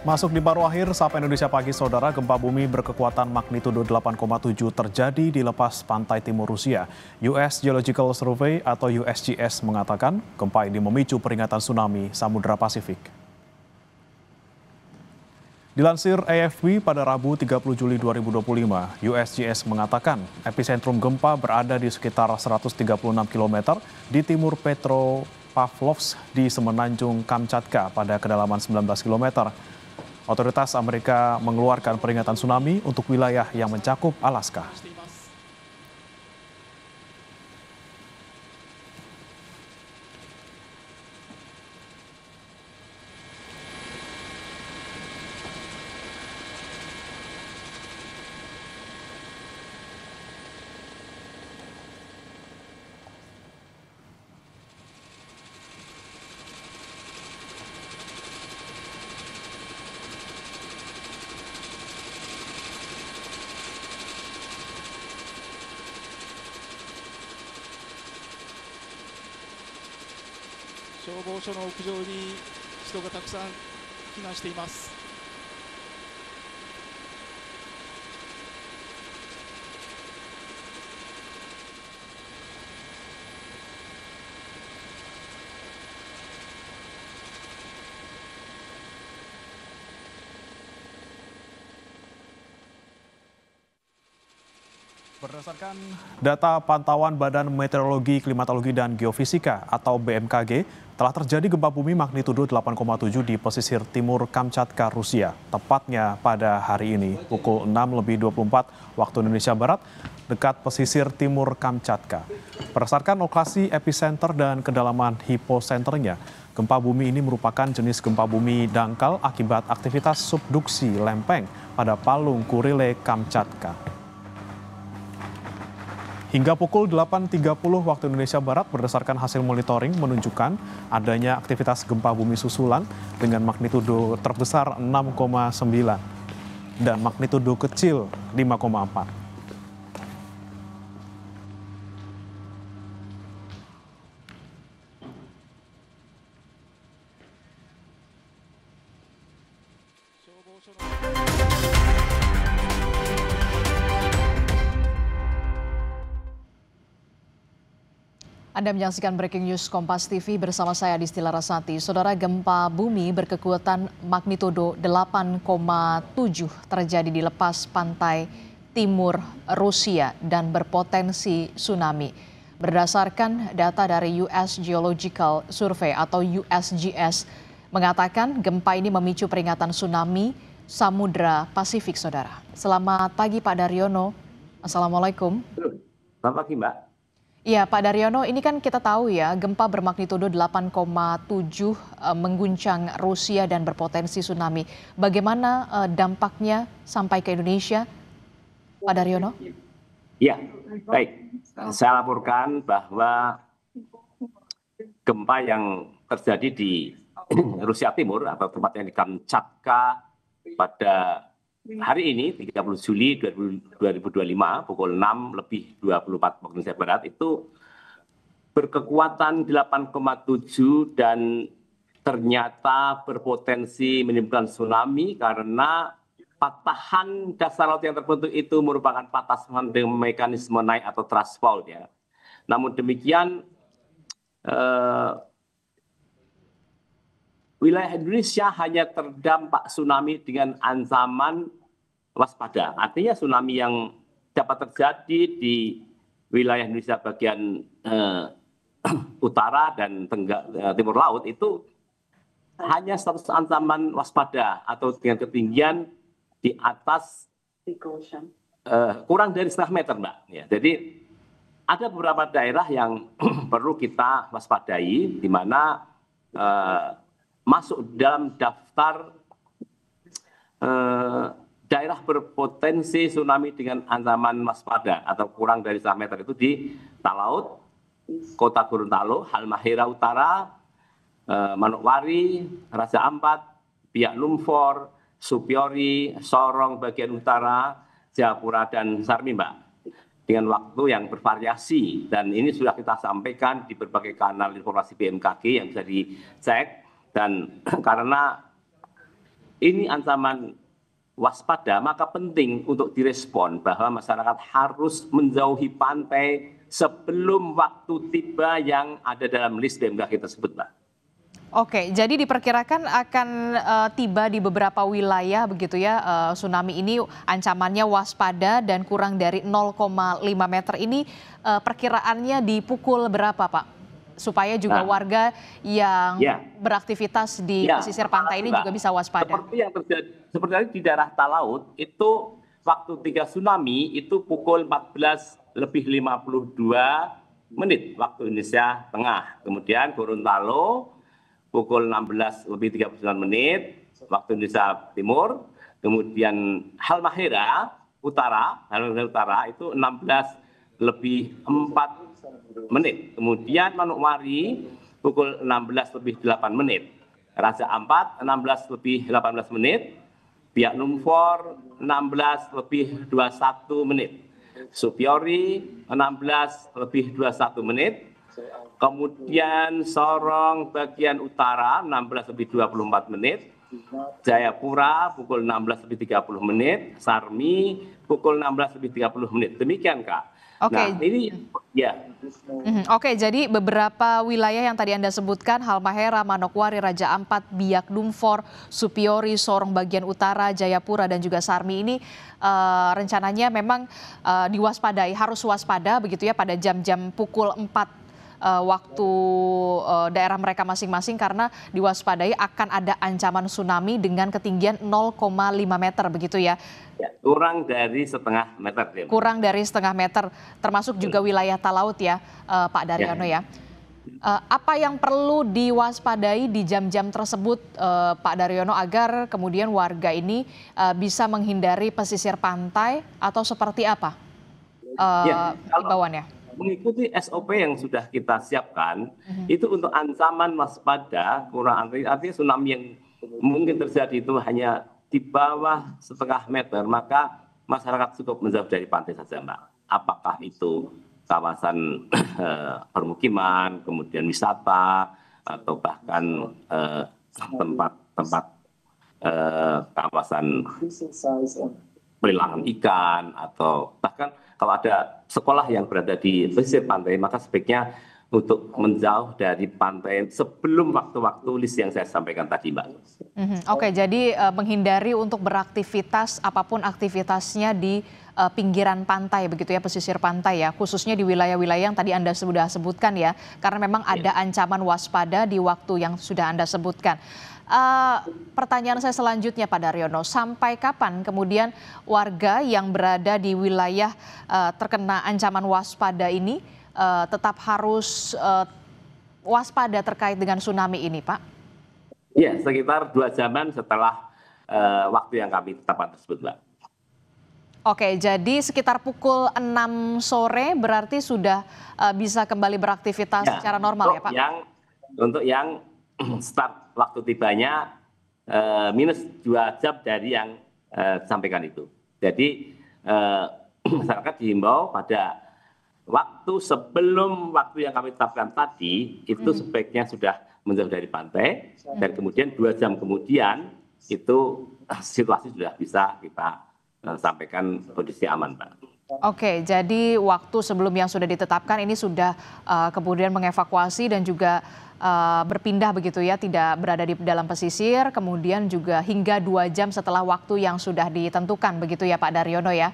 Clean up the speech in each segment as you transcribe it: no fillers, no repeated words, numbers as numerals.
Masuk di paruh akhir Sapa Indonesia Pagi, Saudara, gempa bumi berkekuatan magnitudo 8,7 terjadi di lepas pantai timur Rusia. US Geological Survey atau USGS mengatakan gempa ini memicu peringatan tsunami Samudra Pasifik. Dilansir AFP pada Rabu 30 Juli 2025, USGS mengatakan epicentrum gempa berada di sekitar 136 km di timur Petropavlovsk di Semenanjung Kamchatka pada kedalaman 19 km. Otoritas Amerika mengeluarkan peringatan tsunami untuk wilayah yang mencakup Alaska. Berdasarkan data pantauan Badan Meteorologi, Klimatologi, dan Geofisika atau BMKG, telah terjadi gempa bumi magnitudo 8,7 di pesisir timur Kamchatka, Rusia. Tepatnya pada hari ini, pukul 6:24 waktu Indonesia Barat, dekat pesisir timur Kamchatka. Berdasarkan lokasi epicenter dan kedalaman hiposenternya, gempa bumi ini merupakan jenis gempa bumi dangkal akibat aktivitas subduksi lempeng pada palung Kurile, Kamchatka. Hingga pukul 8.30 waktu Indonesia Barat, berdasarkan hasil monitoring menunjukkan adanya aktivitas gempa bumi susulan dengan magnitudo terbesar 6,9 dan magnitudo kecil 5,4. Anda menyaksikan Breaking News Kompas TV bersama saya Disti Larasati. Saudara, gempa bumi berkekuatan magnitudo 8,7 terjadi di lepas pantai timur Rusia dan berpotensi tsunami. Berdasarkan data dari US Geological Survey atau USGS mengatakan gempa ini memicu peringatan tsunami Samudra Pasifik, Saudara. Selamat pagi Pak Daryono. Assalamualaikum. Selamat pagi Mbak. Ya, Pak Daryono, ini kan kita tahu ya, gempa bermagnitudo 8,7 mengguncang Rusia dan berpotensi tsunami. Bagaimana dampaknya sampai ke Indonesia, Pak Daryono? Ya, baik. Saya laporkan bahwa gempa yang terjadi di Rusia Timur atau tempatnya di Kamchatka pada hari ini 30 Juli 2025 pukul 6:24 waktu Indonesia Barat itu berkekuatan 8,7 dan ternyata berpotensi menimbulkan tsunami karena patahan dasar laut yang terbentuk itu merupakan patahan dengan mekanisme naik atau thrust fault ya. Namun demikian wilayah Indonesia hanya terdampak tsunami dengan ancaman waspada. Artinya tsunami yang dapat terjadi di wilayah Indonesia bagian utara dan timur laut itu hanya status ancaman waspada atau dengan ketinggian di atas kurang dari 0,5 meter, Mbak. Ya, jadi ada beberapa daerah yang perlu kita waspadai, di mana masuk dalam daftar daerah berpotensi tsunami dengan ancaman waspada atau kurang dari 1 meter itu di Talaut, Kota Gorontalo, Halmahera Utara, Manokwari, Raja Ampat, Biak Numfor, Supiori, Sorong bagian utara, Jayapura dan Sarmi, Mbak. Dengan waktu yang bervariasi, dan ini sudah kita sampaikan di berbagai kanal informasi BMKG yang bisa dicek. Dan karena ini ancaman waspada, maka penting untuk direspon bahwa masyarakat harus menjauhi pantai sebelum waktu tiba yang ada dalam list BMKG tersebut, Mbak. Oke, jadi diperkirakan akan tiba di beberapa wilayah begitu ya, tsunami ini ancamannya waspada dan kurang dari 0,5 meter ini perkiraannya di pukul berapa, Pak? Supaya juga warga yang beraktivitas di pesisir pantai ini juga bisa waspada. Seperti yang terjadi di daerah Talaut itu waktu 3 tsunami itu pukul 14:52 waktu Indonesia Tengah. Kemudian Gorontalo pukul 16:39 waktu Indonesia Timur. Kemudian Halmahera Utara itu 16:04. Kemudian Manokwari pukul 16:08. Raja Ampat 16:18. Biak Numfor 16:21. Supiori 16:21. Kemudian Sorong bagian utara 16:24. Jayapura pukul 16:30. Sarmi pukul 16:30. Demikian, Kak. Oke. Nah, ini ya. Oke, jadi beberapa wilayah yang tadi Anda sebutkan, Halmahera, Manokwari, Raja Ampat, Biak Numfor, Supiori, Sorong bagian utara, Jayapura, dan juga Sarmi ini rencananya memang diwaspadai, harus waspada begitu ya pada jam-jam pukul 4 waktu daerah mereka masing-masing karena diwaspadai akan ada ancaman tsunami dengan ketinggian 0,5 meter begitu ya. Kurang dari setengah meter. Kurang dari setengah meter, termasuk juga wilayah Talaut ya, Pak Daryono ya. Apa yang perlu diwaspadai di jam-jam tersebut, Pak Daryono, agar kemudian warga ini bisa menghindari pesisir pantai atau seperti apa himbauannya? Mengikuti SOP yang sudah kita siapkan, itu untuk ancaman waspada kurang artinya tsunami yang mungkin terjadi itu hanya di bawah setengah meter, maka masyarakat cukup menjauh dari pantai saja, Mbak. Apakah itu kawasan permukiman, kemudian wisata, atau bahkan tempat-tempat kawasan pelelangan ikan, atau bahkan kalau ada sekolah yang berada di pesisir pantai, maka sebaiknya untuk menjauh dari pantai sebelum waktu-waktu list yang saya sampaikan tadi, Mbak. Oke, jadi menghindari untuk beraktivitas apapun aktivitasnya di pinggiran pantai begitu ya, pesisir pantai ya, khususnya di wilayah-wilayah yang tadi Anda sudah sebutkan ya, karena memang ada ancaman waspada di waktu yang sudah Anda sebutkan. Pertanyaan saya selanjutnya, Pak Daryono, sampai kapan kemudian warga yang berada di wilayah terkena ancaman waspada ini tetap harus waspada terkait dengan tsunami ini, Pak? Ya, sekitar 2 jaman setelah waktu yang kami tetapkan tersebut, Mbak. Oke, jadi sekitar pukul 6 sore berarti sudah bisa kembali beraktivitas secara normal ya, Pak? Untuk yang start waktu tibanya minus 2 jam dari yang sampaikan itu. Jadi masyarakat dihimbau pada waktu sebelum waktu yang kami tetapkan tadi itu sebaiknya sudah menjauh dari pantai, dan kemudian 2 jam kemudian itu situasi sudah bisa kita sampaikan kondisi aman, Pak. Oke, jadi waktu sebelum yang sudah ditetapkan ini sudah kemudian mengevakuasi dan juga berpindah begitu ya, tidak berada di dalam pesisir, kemudian juga hingga 2 jam setelah waktu yang sudah ditentukan begitu ya, Pak Daryono ya?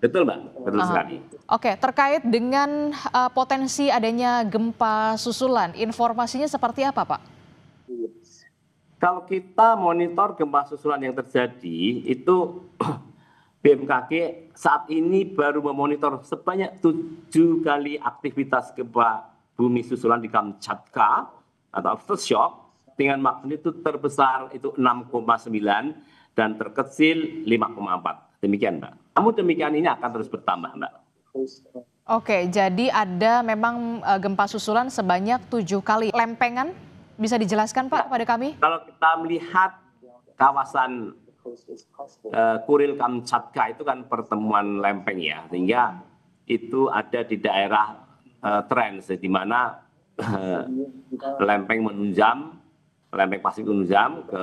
Betul, Mbak, betul sekali. Oke, terkait dengan potensi adanya gempa susulan, informasinya seperti apa, Pak? Kalau kita monitor gempa susulan yang terjadi, itu BMKG saat ini baru memonitor sebanyak 7 kali aktivitas gempa bumi susulan di Kamchatka atau aftershock dengan magnitudo terbesar itu 6,9 dan terkecil 5,4. Demikian, Mbak. Namun demikian ini akan terus bertambah, Mbak. Oke, jadi ada memang gempa susulan sebanyak 7 kali. Lempengan bisa dijelaskan, Pak, pada kami? Kalau kita melihat kawasan Kuril Kamchatka itu kan pertemuan lempeng ya, sehingga itu ada di daerah trends di mana lempeng menunjam lempeng Pasifik Unzam ke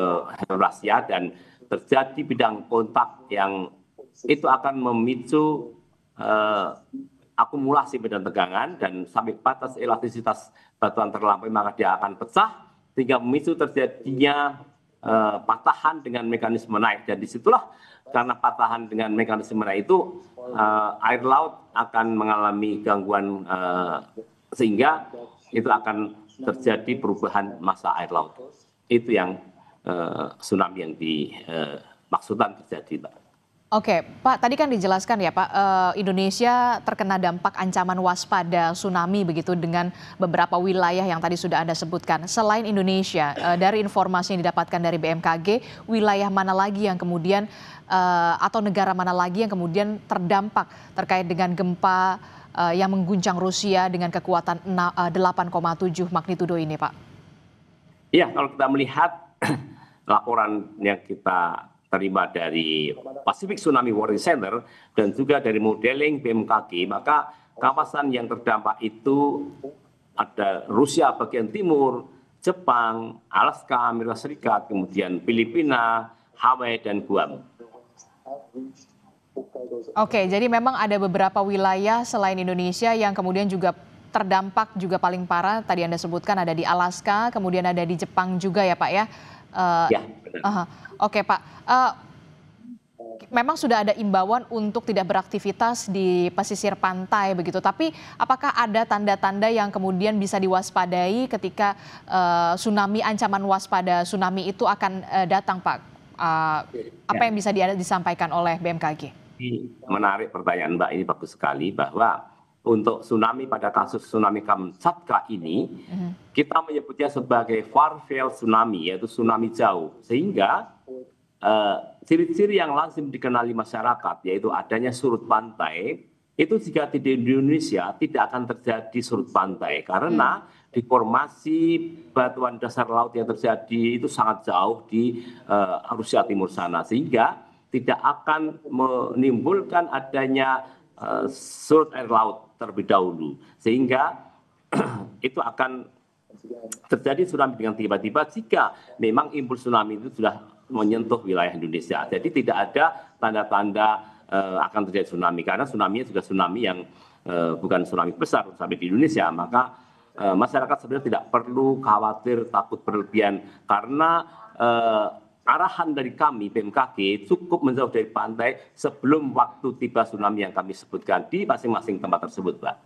Eurasia dan terjadi bidang kontak yang itu akan memicu akumulasi medan tegangan dan sampai batas elastisitas batuan terlampaui maka dia akan pecah sehingga memicu terjadinya patahan dengan mekanisme naik dan disitulah karena patahan dengan mekanisme naik itu air laut akan mengalami gangguan sehingga itu akan terjadi perubahan massa air laut. Itu yang tsunami yang dimaksudkan terjadi, Pak. Oke, Pak, tadi kan dijelaskan ya Pak, Indonesia terkena dampak ancaman waspada tsunami begitu dengan beberapa wilayah yang tadi sudah Anda sebutkan. Selain Indonesia, dari informasi yang didapatkan dari BMKG, wilayah mana lagi yang kemudian atau negara mana lagi yang kemudian terdampak terkait dengan gempa yang mengguncang Rusia dengan kekuatan 8,7 magnitudo ini, Pak? Iya, kalau kita melihat laporan yang kita terima dari Pacific Tsunami Warning Center dan juga dari modeling BMKG, maka kawasan yang terdampak itu ada Rusia bagian timur, Jepang, Alaska, Amerika Serikat, kemudian Filipina, Hawaii, dan Guam. Oke, jadi memang ada beberapa wilayah selain Indonesia yang kemudian juga terdampak juga paling parah. Tadi Anda sebutkan ada di Alaska, kemudian ada di Jepang juga ya Pak ya? Ya, benar. Oke Pak, memang sudah ada imbauan untuk tidak beraktivitas di pesisir pantai begitu. Tapi apakah ada tanda-tanda yang kemudian bisa diwaspadai ketika tsunami, ancaman waspada tsunami itu akan datang Pak? Apa yang bisa disampaikan oleh BMKG? Menarik pertanyaan Mbak, ini bagus sekali bahwa untuk tsunami pada kasus tsunami Kamchatka ini kita menyebutnya sebagai far field tsunami, yaitu tsunami jauh, sehingga ciri-ciri yang lazim dikenali masyarakat yaitu adanya surut pantai itu jika di Indonesia tidak akan terjadi surut pantai karena deformasi batuan dasar laut yang terjadi itu sangat jauh di Rusia Timur sana sehingga tidak akan menimbulkan adanya surut air laut terlebih dahulu sehingga itu akan terjadi tsunami dengan tiba-tiba jika memang impuls tsunami itu sudah menyentuh wilayah Indonesia. Jadi tidak ada tanda-tanda akan terjadi tsunami karena tsunami juga tsunami yang bukan tsunami besar sampai di Indonesia. Maka masyarakat sebenarnya tidak perlu khawatir takut berlebihan karena arahan dari kami BMKG cukup menjauh dari pantai sebelum waktu tiba tsunami yang kami sebutkan di masing-masing tempat tersebut, Pak.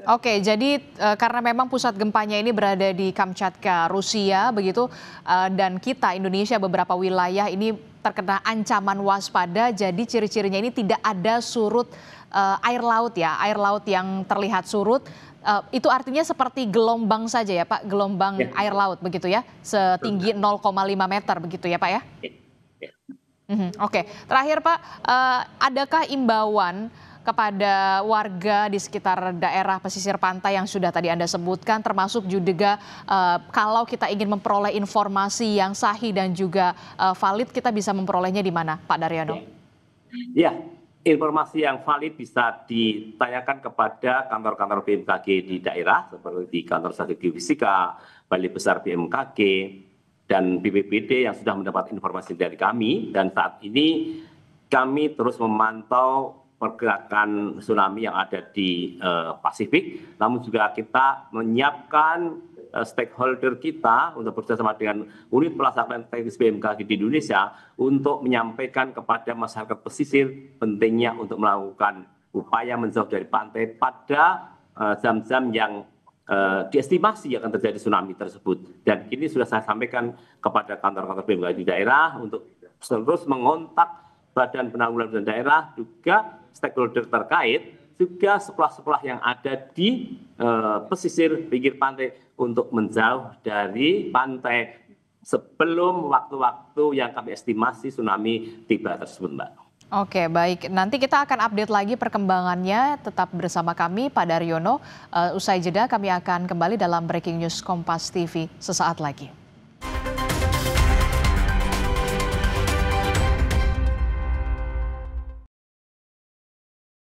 Oke, jadi karena memang pusat gempanya ini berada di Kamchatka, Rusia, begitu, dan kita Indonesia beberapa wilayah ini terkena ancaman waspada. Jadi ciri-cirinya ini tidak ada surut air laut ya, air laut yang terlihat surut. Itu artinya seperti gelombang saja ya Pak, gelombang air laut begitu ya, setinggi 0,5 meter begitu ya Pak ya? Oke, terakhir Pak, adakah imbauan kepada warga di sekitar daerah pesisir pantai yang sudah tadi Anda sebutkan, termasuk juga kalau kita ingin memperoleh informasi yang sahih dan juga valid, kita bisa memperolehnya di mana Pak Daryono? Ya, informasi yang valid bisa ditanyakan kepada kantor-kantor BMKG di daerah, seperti di kantor Stasiun Geofisika, Balai Besar BMKG, dan BPBD yang sudah mendapat informasi dari kami. Dan saat ini kami terus memantau pergerakan tsunami yang ada di Pasifik, namun juga kita menyiapkan stakeholder kita untuk bekerjasama dengan unit pelaksanaan teknis BMKG di Indonesia untuk menyampaikan kepada masyarakat pesisir pentingnya untuk melakukan upaya menjauh dari pantai pada jam-jam yang diestimasi akan terjadi tsunami tersebut. Dan ini sudah saya sampaikan kepada kantor-kantor BMKG di daerah untuk terus mengontak Badan Penanggulangan Daerah, juga stakeholder terkait, juga sekolah-sekolah yang ada di pesisir pinggir pantai untuk menjauh dari pantai sebelum waktu-waktu yang kami estimasi tsunami tiba tersebut, Mbak. Oke, baik. Nanti kita akan update lagi perkembangannya. Tetap bersama kami, Pak Daryono. Usai jeda kami akan kembali dalam Breaking News Kompas TV sesaat lagi.